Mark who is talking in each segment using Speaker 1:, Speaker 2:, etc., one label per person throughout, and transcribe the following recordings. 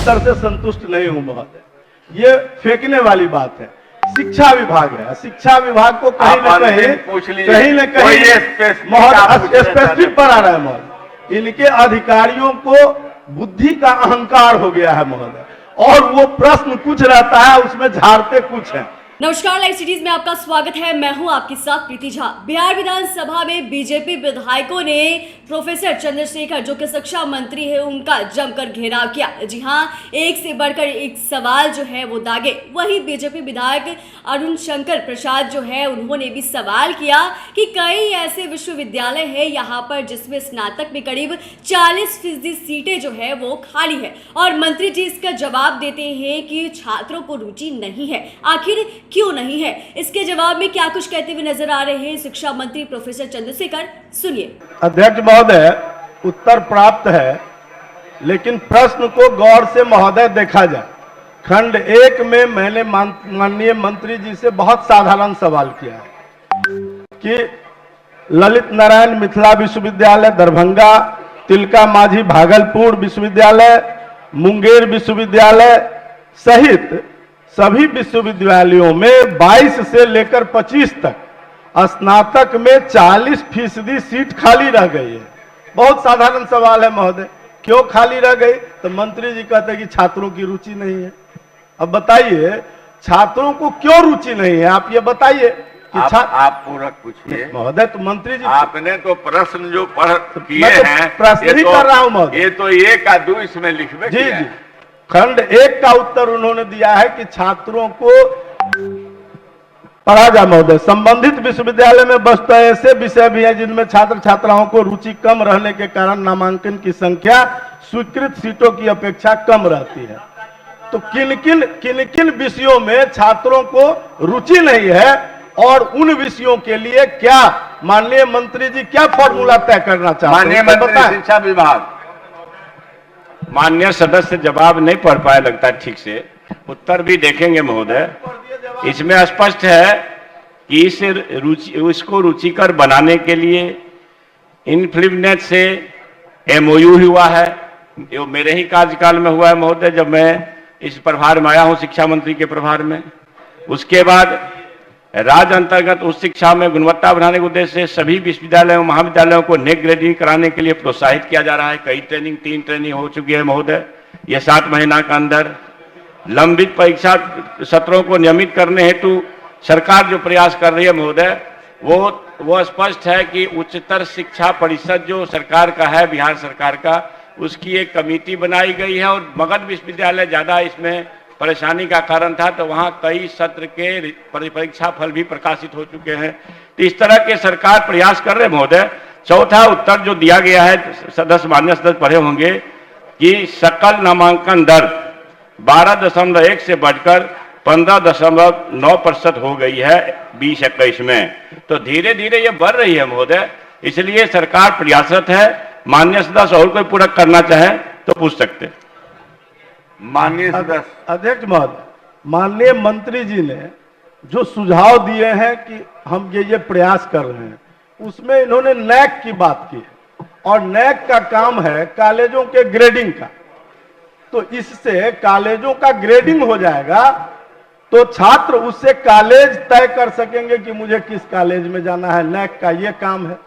Speaker 1: उत्तर से संतुष्ट नहीं हूं महोदय। ये फेंकने वाली बात है। शिक्षा विभाग है, शिक्षा विभाग को कहीं न कहीं स्पेसिफिक पर आ रहा है महोदय। इनके अधिकारियों को बुद्धि का अहंकार हो गया है महोदय, और वो प्रश्न कुछ रहता है उसमें झाड़ते कुछ है।
Speaker 2: नमस्कार, लाइव सिटीज में आपका स्वागत है। मैं हूं आपके साथ प्रीति झा। बिहार विधानसभा में बीजेपी विधायकों ने प्रोफेसर चंद्रशेखर, जो कि शिक्षा मंत्री है, उनका जमकर घेराव किया। जी हां, एक से बढ़कर एक सवाल जो है वो दागे। वहीं बीजेपी विधायक अरुण शंकर प्रसाद जो है, उन्होंने भी सवाल किया कि कई ऐसे विश्वविद्यालय है यहाँ पर जिसमें स्नातक में करीब 40% सीटें जो है वो खाली है, और मंत्री जी इसका जवाब देते हैं कि छात्रों को रुचि नहीं है। आखिर क्यों नहीं है? इसके जवाब में क्या कुछ कहते हुए नजर आ रहे हैं शिक्षा मंत्री प्रोफेसर चंद्रशेखर, सुनिए।
Speaker 1: अध्यक्ष महोदय, उत्तर प्राप्त है, लेकिन प्रश्न को गौर से महोदय देखा जाए। खंड 1 में मैंने माननीय मंत्री जी से बहुत साधारण सवाल किया है कि ललित नारायण मिथिला विश्वविद्यालय दरभंगा, तिलका मांझी भागलपुर विश्वविद्यालय, मुंगेर विश्वविद्यालय सहित सभी विश्वविद्यालयों में 22 से लेकर 25 तक स्नातक में 40% सीट खाली रह गई है। बहुत साधारण सवाल है महोदय, क्यों खाली रह गई? तो मंत्री जी कहते हैं कि छात्रों की रुचि नहीं है। अब बताइए, छात्रों को क्यों रुचि नहीं है? आप ये बताइए कि
Speaker 3: आप पूरा पूछिए
Speaker 1: महोदय। तो मंत्री जी,
Speaker 3: आपने तो प्रश्न जो पढ़ किए हैं,
Speaker 1: प्रश्न ही कर रहा हूं महोदय।
Speaker 3: ये तो 1 का 2 इसमें लिखवे
Speaker 1: जी जी, खंड 1 का उत्तर उन्होंने दिया है कि छात्रों को पढ़ा जा महोदय। संबंधित विश्वविद्यालय में वस्तुतः ऐसे विषय भी हैं जिनमें छात्र छात्राओं को रुचि कम रहने के कारण नामांकन की संख्या स्वीकृत सीटों की अपेक्षा कम रहती है। तो किन किन विषयों में छात्रों को रुचि नहीं है, और उन विषयों के लिए क्या माननीय मंत्री जी क्या फॉर्मूला तय करना चाहते हैं?
Speaker 3: माननीय मंत्री शिक्षा विभाग।
Speaker 4: माननीय सदस्य जवाब नहीं पढ़ पाए लगता है ठीक से, उत्तर भी देखेंगे महोदय। इसमें स्पष्ट है कि इसको रुचिकर बनाने के लिए इनफ्लिवनेट से MOU हुआ है। ये मेरे ही कार्यकाल में हुआ है महोदय, जब मैं इस प्रभार में आया हूं, शिक्षा मंत्री के प्रभार में। उसके बाद राज्य अंतर्गत उच्च शिक्षा में गुणवत्ता बढ़ाने के उद्देश्य से सभी विश्वविद्यालयों महाविद्यालयों को नेक ग्रेडिंग कराने के लिए प्रोत्साहित किया जा रहा है। कई 3 ट्रेनिंग हो चुकी है महोदय। यह 7 महीना के अंदर लंबित परीक्षा सत्रों को नियमित करने हेतु सरकार जो प्रयास कर रही है महोदय, वो स्पष्ट है कि उच्चतर शिक्षा परिषद जो सरकार का है, बिहार सरकार का, उसकी एक कमेटी बनाई गई है। और मगध विश्वविद्यालय ज्यादा इसमें परेशानी का कारण था, तो वहां कई सत्र के परीक्षा फल भी प्रकाशित हो चुके हैं। तो इस तरह के सरकार प्रयास कर रहे महोदय। चौथा उत्तर जो दिया गया है, माननीय सदस्य पढ़े होंगे कि सकल नामांकन दर 12.1 से बढ़कर 15.9% हो गई है 2021 में। तो धीरे धीरे ये बढ़ रही है महोदय, इसलिए सरकार प्रयासरत है। माननीय सदस्य और कोई पूरक करना चाहे तो पूछ सकते।
Speaker 3: माननीय सदस्य।
Speaker 1: अध्यक्ष महोदय, माननीय मंत्री जी ने जो सुझाव दिए हैं कि हम ये प्रयास कर रहे हैं, उसमें इन्होंने नैक की बात की है, और नैक का काम है कॉलेजों के ग्रेडिंग का। तो इससे कॉलेजों का ग्रेडिंग हो जाएगा, तो छात्र उससे कॉलेज तय कर सकेंगे कि मुझे किस कॉलेज में जाना है। नैक का ये काम है।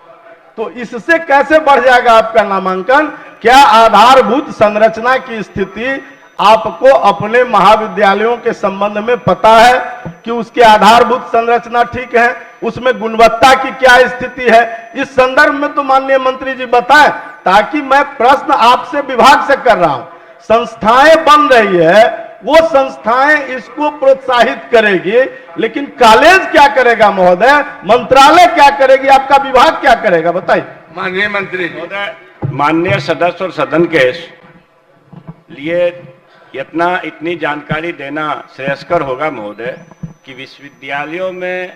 Speaker 1: तो इससे कैसे बढ़ जाएगा आपका नामांकन? क्या आधारभूत संरचना की स्थिति आपको अपने महाविद्यालयों के संबंध में पता है कि उसके आधारभूत संरचना ठीक है? उसमें गुणवत्ता की क्या स्थिति है? इस संदर्भ में तो माननीय मंत्री जी बताएं, ताकि मैं प्रश्न आपसे विभाग से कर रहा हूं। संस्थाएं बन रही है, वो संस्थाएं इसको प्रोत्साहित करेगी, लेकिन कॉलेज क्या करेगा महोदय? मंत्रालय क्या करेगी? आपका विभाग क्या करेगा? बताइए
Speaker 3: माननीय मंत्री
Speaker 4: महोदय। माननीय सदस्य और सदन के लिए इतनी जानकारी देना श्रेयस्कर होगा महोदय कि विश्वविद्यालयों में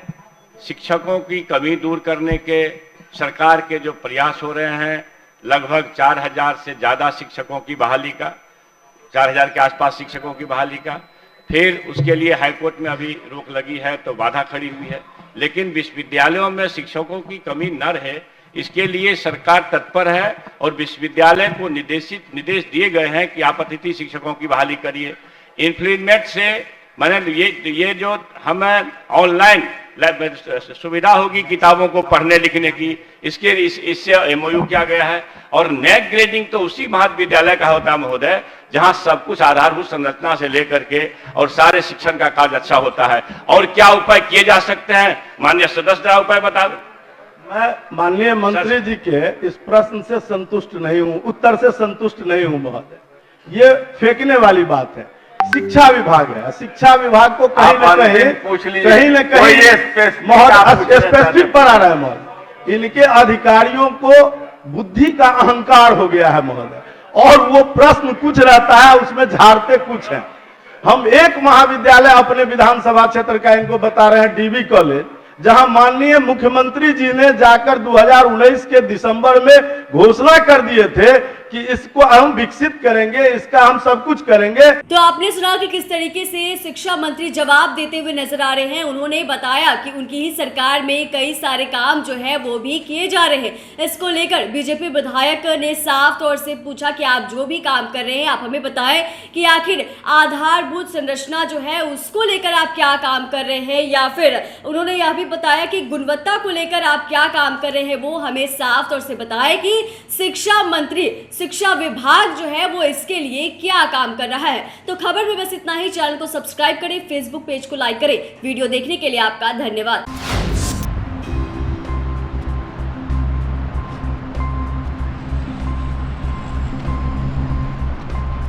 Speaker 4: शिक्षकों की कमी दूर करने के सरकार के जो प्रयास हो रहे हैं, लगभग 4000 से ज्यादा शिक्षकों की बहाली का, 4000 के आसपास शिक्षकों की बहाली का। फिर उसके लिए हाईकोर्ट में अभी रोक लगी है, तो बाधा खड़ी हुई है। लेकिन विश्वविद्यालयों में शिक्षकों की कमी न रहे, इसके लिए सरकार तत्पर है और विश्वविद्यालय को निर्देश दिए गए हैं कि आप अतिथि शिक्षकों की बहाली करिए। इन्फ्लुएंट से मैंने ये जो हमें ऑनलाइन सुविधा होगी किताबों को पढ़ने लिखने की, इससे एमओयू किया गया है। और नेक ग्रेडिंग तो उसी महाविद्यालय का होता है महोदय जहां सब कुछ आधारभूत संरचना से लेकर के और सारे शिक्षण का कार्य अच्छा होता है। और क्या उपाय किए जा सकते हैं माननीय सदस्य, उपाय बता दो।
Speaker 1: मैं माननीय मंत्री जी के इस प्रश्न से संतुष्ट नहीं हूं, उत्तर से संतुष्ट नहीं हूं महोदय। ये फेंकने वाली बात है। शिक्षा विभाग है, शिक्षा विभाग को कहीं न कहीं स्पेसिफिक पर आ रहा है महोदय। इनके अधिकारियों को बुद्धि का अहंकार हो गया है महोदय, और वो प्रश्न कुछ रहता है उसमें झाड़ते कुछ है। हम एक महाविद्यालय अपने विधानसभा क्षेत्र का इनको बता रहे हैं, डीबी कॉलेज, जहां माननीय मुख्यमंत्री जी ने जाकर 2019 के दिसंबर में घोषणा कर दिए थे कि इसको हम विकसित करेंगे, इसका हम सब कुछ करेंगे।
Speaker 2: तो आपने सुना कि किस तरीके से शिक्षा मंत्री जवाब देते हुए नजर आ रहे हैं। उन्होंने बताया कि उनकी ही सरकार में कई सारे काम जो है वो भी किए जा रहे हैं। इसको लेकर बीजेपी विधायक ने साफ तौर से पूछा कि आप जो भी काम कर रहे हैं आप हमें बताएं कि आखिर आधारभूत संरचना जो है उसको लेकर आप क्या काम कर रहे हैं, या फिर उन्होंने यह भी बताया कि गुणवत्ता को लेकर आप क्या काम कर रहे हैं, वो हमें साफ तौर से बताएं कि शिक्षा मंत्री, शिक्षा विभाग जो है वो इसके लिए क्या काम कर रहा है। तो खबर में बस इतना ही। चैनल को सब्सक्राइब करें, फेसबुक पेज को लाइक करें। वीडियो देखने के लिए आपका धन्यवाद।